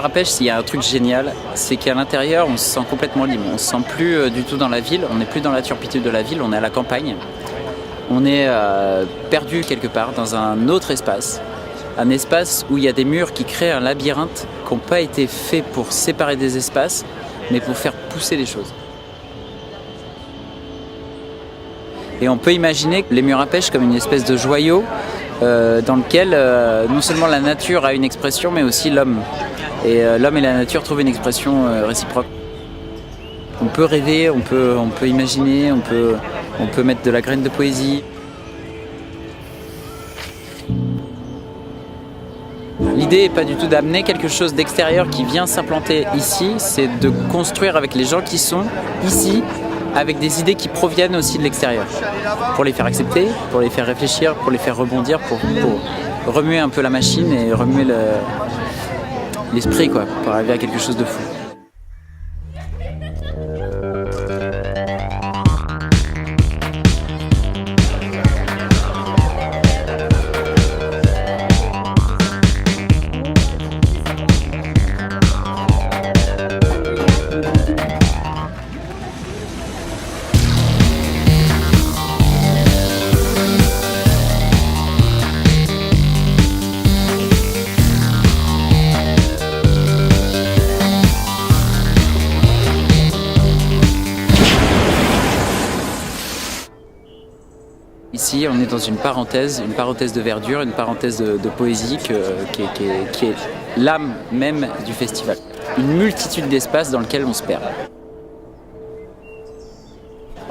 mur à pêche, s'il y a un truc génial, c'est qu'à l'intérieur, on se sent complètement libre. On se sent plus du tout dans la ville, on n'est plus dans la turpitude de la ville, on est à la campagne. On est perdu quelque part dans un autre espace. Un espace où il y a des murs qui créent un labyrinthe qui n'ont pas été faits pour séparer des espaces, mais pour faire pousser les choses. Et on peut imaginer les murs à pêche comme une espèce de joyau dans lequel non seulement la nature a une expression, mais aussi l'homme. Et l'homme et la nature trouvent une expression réciproque. On peut rêver, on peut imaginer, on peut mettre de la graine de poésie. L'idée n'est pas du tout d'amener quelque chose d'extérieur qui vient s'implanter ici, c'est de construire avec les gens qui sont ici, avec des idées qui proviennent aussi de l'extérieur. Pour les faire accepter, pour les faire réfléchir, pour les faire rebondir, pour remuer un peu la machine et remuer l'esprit, quoi, pour arriver à quelque chose de fou. Ici, on est dans une parenthèse de verdure, une parenthèse de poésie qui est l'âme même du festival. Une multitude d'espaces dans lesquels on se perd.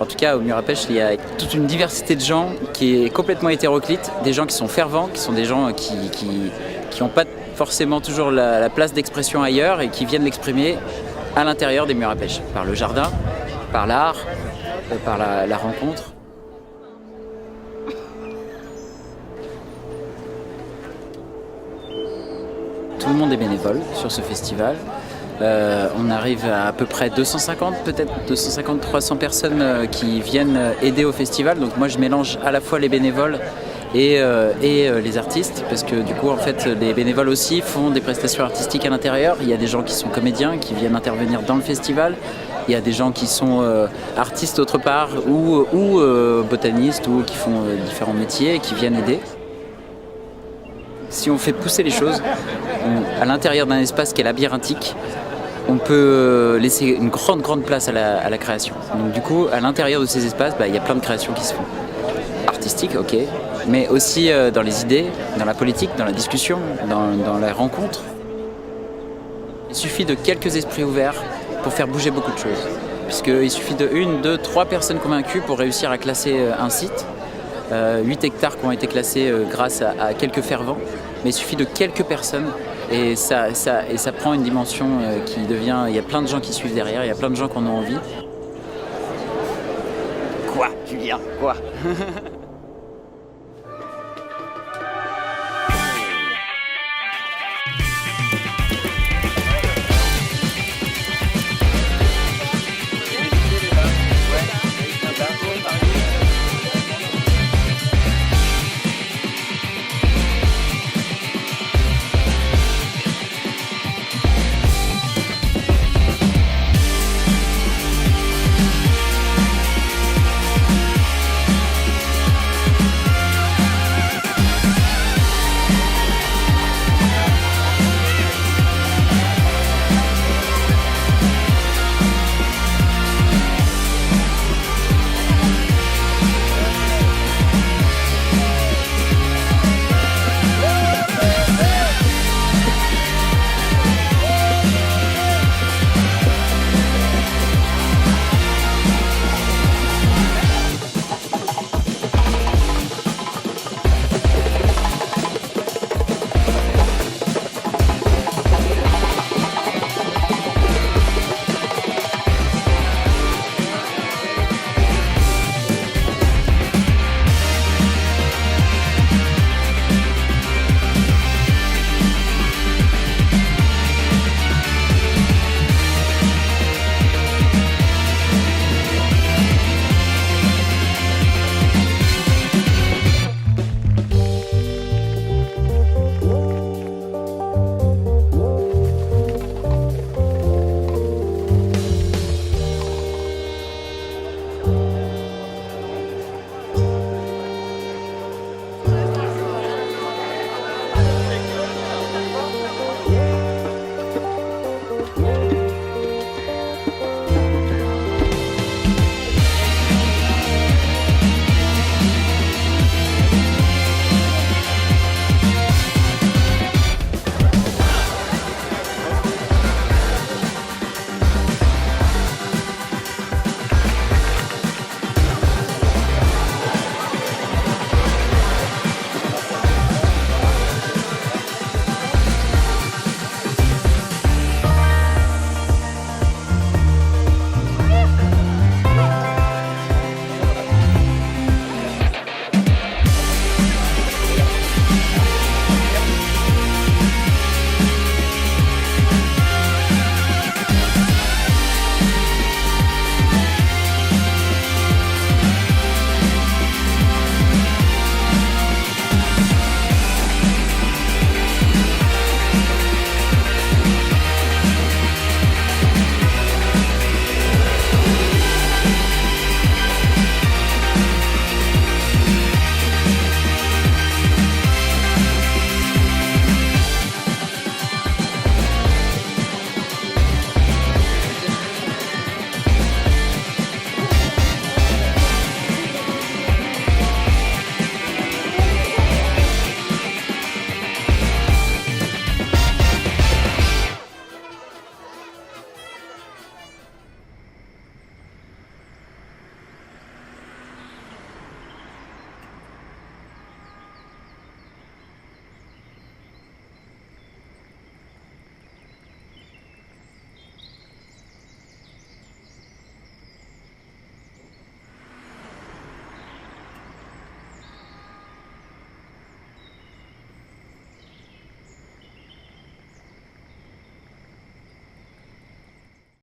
En tout cas, au mur à pêche, il y a toute une diversité de gens qui est complètement hétéroclite, des gens qui sont fervents, qui sont des gens qui n'ont pas forcément toujours la place d'expression ailleurs et qui viennent l'exprimer à l'intérieur des murs à pêche, par le jardin, par l'art, par la rencontre. Tout le monde est bénévole sur ce festival. On arrive à peu près 250, peut-être 250-300 personnes qui viennent aider au festival. Donc moi je mélange à la fois les bénévoles et les artistes, parce que du coup en fait les bénévoles aussi font des prestations artistiques à l'intérieur. Il y a des gens qui sont comédiens qui viennent intervenir dans le festival. Il y a des gens qui sont artistes autre part ou botanistes ou qui font différents métiers et qui viennent aider. Si on fait pousser les choses, à l'intérieur d'un espace qui est labyrinthique, on peut laisser une grande place à la création. Donc du coup, à l'intérieur de ces espaces, il y a plein de créations qui se font. Artistiques, ok, mais aussi dans les idées, dans la politique, dans la discussion, dans la rencontre. Il suffit de quelques esprits ouverts pour faire bouger beaucoup de choses. Puisqu'il suffit de 1, 2, 3 personnes convaincues pour réussir à classer un site. 8 hectares qui ont été classés grâce à quelques fervents, mais il suffit de quelques personnes et ça prend une dimension qui devient... Il y a plein de gens qui suivent derrière, il y a plein de gens qui en ont envie. Quoi, Julien, quoi?